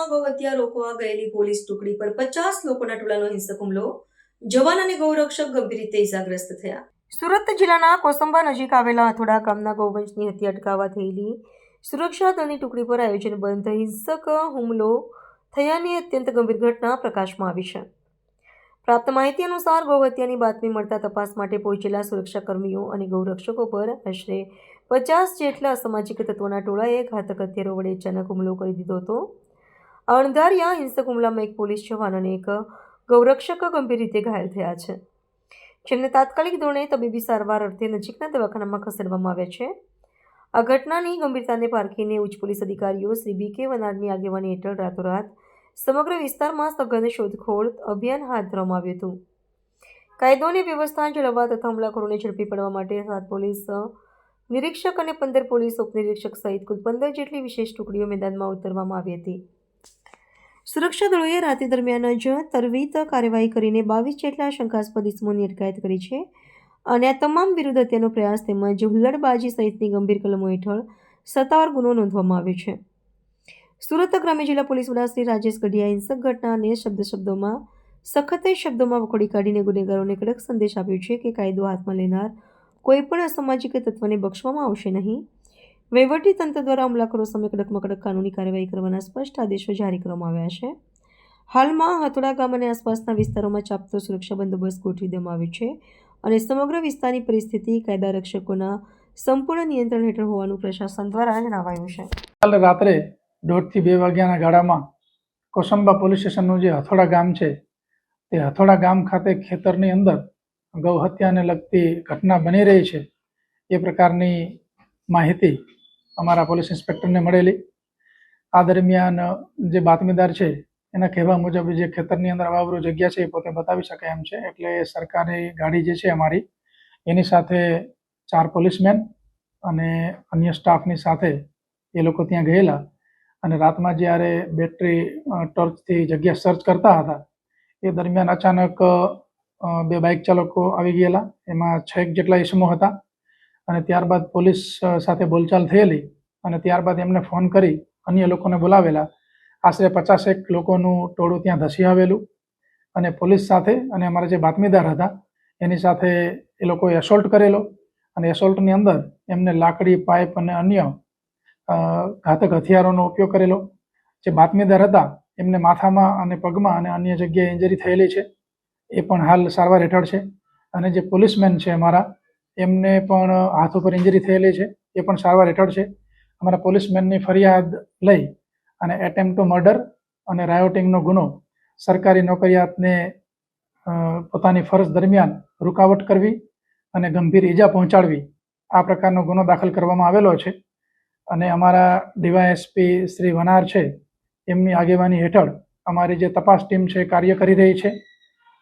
સુરતમાં ગૌહત્યા રોકવા ગયેલી પોલીસ ટુકડી પર 50 લોકોના ટોળાનો હિંસક હુમલો. જવાન અને ગૌરક્ષક ગંભીર રીતે ઇજાગ્રસ્ત થયા. સુરત જિલ્લાના કોસંબા નજીક આવેલા હથોડા ગામના ગૌવંશની હત્યા અટકાવવા થયેલી સુરક્ષા દળની ટુકડી પર આયોજનબદ્ધ હિંસક હુમલો થયાની અત્યંત ગંભીર ઘટના પ્રકાશમાં આવી છે. પ્રાપ્ત માહિતી અનુસાર ગૌહત્યાની બાતમી મળતા તપાસ માટે પહોંચેલા સુરક્ષાકર્મીઓ અને ગૌરક્ષકો પર આશરે 50 જેટલા અસામાજિક તત્વોના ટોળાએ ઘાતક હથિયારો વડે અચાનક હુમલો કરી દીધો હતો. આ અણધાર્યા હિંસક હુમલામાં એક પોલીસ જવાન અને એક ગૌરક્ષક ગંભીર રીતે ઘાયલ થયા છે, જેમને તાત્કાલિક ધોરણે તબીબી સારવાર અર્થે નજીકના દવાખાનામાં ખસેડવામાં આવ્યા છે. આ ઘટનાની ગંભીરતાને પારખીને ઉચ્ચ પોલીસ અધિકારીઓ શ્રી બી.કે. વનાડની આગેવાની હેઠળ રાતોરાત સમગ્ર વિસ્તારમાં સઘન શોધખોળ અભિયાન હાથ ધરવામાં આવ્યું હતું. કાયદો અને વ્યવસ્થા જાળવવા તથા હુમલાખોરોને ઝડપી પાડવા માટે 7 પોલીસ નિરીક્ષક અને 15 પોલીસ ઉપનિરીક્ષક સહિત કુલ 15 જેટલી વિશેષ ટુકડીઓ મેદાનમાં ઉતરવામાં આવી હતી. સુરક્ષા દળોએ રાત્રિ દરમિયાન જ ત્વરિત કાર્યવાહી કરીને 22 જેટલા શંકાસ્પદ ઇસમોની અટકાયત કરી છે અને આ તમામ વિરુદ્ધ હત્યાનો પ્રયાસ તેમજ હુલ્લડબાજી સહિતની ગંભીર કલમો હેઠળ સત્તાવાર ગુનો નોંધવામાં આવ્યો છે. સુરત ગ્રામ્ય જિલ્લા પોલીસ વડા શ્રી રાજેશ ગઢિયાએ હિંસક ઘટનાને સખત શબ્દોમાં વખોડી કાઢીને ગુનેગારોને કડક સંદેશ આપ્યો છે કે કાયદો હાથમાં લેનાર કોઈપણ અસામાજિક તત્વને બક્ષવામાં આવશે નહીં. વહીવટીતંત્ર દ્વારા હુમલાખોરો સામે કડકમાં કડક કાનૂની કાર્યવાહી કરવાના સ્પષ્ટ આદેશો જારી કરવામાં આવ્યા છે. હાલમાં હથોડા ગામ અને આસપાસના વિસ્તારોમાં ચાંપતો સુરક્ષા બંદોબસ્ત ગોઠવી દેવામાં આવ્યો છે અને સમગ્ર વિસ્તારની પરિસ્થિતિ કાયદા રક્ષકોના સંપૂર્ણ નિયંત્રણ હેઠળ હોવાનું પ્રશાસન દ્વારા જણાવાયું છે. કાલે રાત્રે 1:30 થી 2 વાગ્યાના ગાળામાં કોસંબા પોલીસ સ્ટેશનનું જે હથોડા ગામ છે તે હથોડા ગામ ખાતે ખેતરની અંદર ગૌ હત્યાને લગતી ઘટના બની રહી છે એ પ્રકારની માહિતી અમારા પોલીસ ઇન્સ્પેક્ટરને મળેલી. આ દરમિયાન જે બાતમીદાર છે એના કહેવા મુજબ જે ખેતરની અંદર અવાવરૂ જગ્યા છે એ પોતે બતાવી શકે એમ છે, એટલે સરકારી ગાડી જે છે અમારી એની સાથે 4 પોલીસમેન અને અન્ય સ્ટાફની સાથે એ લોકો ત્યાં ગયેલા અને રાતમાં જ્યારે બેટરી ટોર્ચથી જગ્યા સર્ચ કરતા હતા એ દરમિયાન અચાનક 2 બાઇક ચાલકો આવી ગયેલા. એમાં 6 જેટલા ઇસમો હતા અને ત્યારબાદ પોલીસ સાથે બોલચાલ થયેલી અને ત્યારબાદ એમને ફોન કરી અન્ય લોકોને બોલાવેલા. આશરે 50 લોકોનું ટોળું ત્યાં ધસી આવેલું અને પોલીસ સાથે અને અમારા જે બાતમીદાર હતા એની સાથે એ લોકોએ એસોલ્ટ કરેલો અને એસોલ્ટની અંદર એમને લાકડી, પાઇપ અને અન્ય ઘાતક હથિયારોનો ઉપયોગ કરેલો. જે બાતમીદાર હતા એમને માથામાં અને પગમાં અને અન્ય જગ્યાએ ઇન્જરી થયેલી છે, એ પણ હાલ સારવાર હેઠળ છે. અને જે પોલીસમેન છે અમારા એમને પણ હાથ ઉપર ઇન્જરી થયેલી છે, એ પણ સારવાર હેઠળ છે. અમારા પોલીસમેનની ફરિયાદ લઈ અને એટેમ્પ્ટ ટુ મર્ડર અને રાયોટિંગનો ગુનો સરકારી નોકરિયાતને પોતાની ફરજ દરમિયાન રૂકાવટ કરવી અને ગંભીર ઈજા પહોંચાડવી આ પ્રકારનો ગુનો દાખલ કરવામાં આવેલો છે. અને અમારા ડીવાયએસપી શ્રી વનાર છે એમની આગેવાની હેઠળ અમારી જે તપાસ ટીમ છે કાર્ય કરી રહી છે.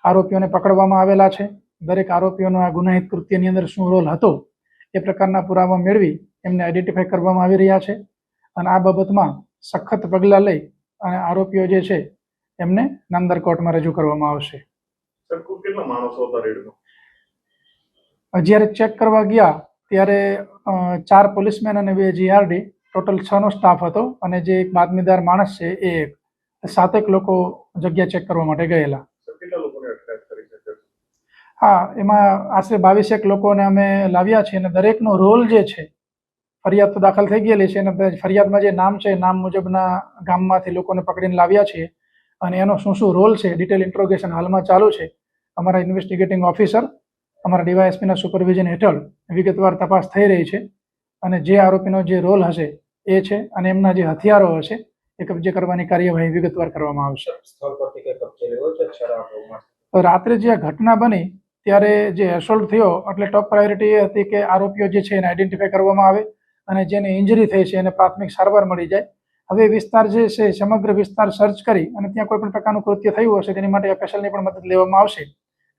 આરોપીઓને પકડવામાં આવેલા છે. દરેક આરોપીઓનો આ ગુનાહિત કૃત્યની અંદર શું રોલ હતો એ પ્રકારના પુરાવા મેળવી એમને આઈડેન્ટિફાઈ કરવામાં આવી રહ્યા છે અને આ બાબતમાં સખત પગલાં લઈ અને આરોપીઓ જે છે એમને નામદાર કોર્ટમાં રજૂ કરવામાં આવશે. જ્યારે ચેક કરવા ગયા ત્યારે 4 પોલીસમેન અને 2 જીઆરડી ટોટલ 6 નો સ્ટાફ હતો અને જે એક બાતમીદાર માણસ છે એ 7 લોકો જગ્યા ચેક કરવા માટે ગયેલા. હા, એમાં આશરે 22 લોકોને અમે લાવ્યા છીએ અને દરેકનો રોલ જે છે, ફરિયાદ તો દાખલ થઈ ગયેલી છે અને ફરિયાદમાં જે નામ છે નામ મુજબના ગામમાંથી લોકોને પકડીને લાવ્યા છીએ અને એનો શું રોલ છે ડિટેલ ઇન્ટ્રોગેશન હાલમાં ચાલુ છે. અમારા ઇન્વેસ્ટિગેટિંગ ઓફિસર અમારા ડીવાયએસપીના સુપરવિઝન હેઠળ વિગતવાર તપાસ થઈ રહી છે અને જે આરોપીનો જે રોલ હશે એ છે અને એમના જે હથિયારો હશે એ કબજે કરવાની કાર્યવાહી વિગતવાર કરવામાં આવશે. રાત્રે જે ઘટના બની ત્યારે જે એસોલ્ટ થયો એટલે ટોપ પ્રાયોરિટી એ હતી કે આરોપીઓ જે છે એને આઈડેન્ટિફાઈ કરવામાં આવે અને જેને ઇન્જરી થઈ છે એને પ્રાથમિક સારવાર મળી જાય. હવે વિસ્તાર જે છે સમગ્ર વિસ્તાર સર્ચ કરી અને ત્યાં કોઈ પણ પ્રકારનું કૃત્ય થયું હશે તેની માટે એફએસએલની પણ મદદ લેવામાં આવશે,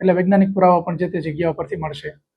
એટલે વૈજ્ઞાનિક પુરાવા પણ જે તે જગ્યા પરથી મળશે.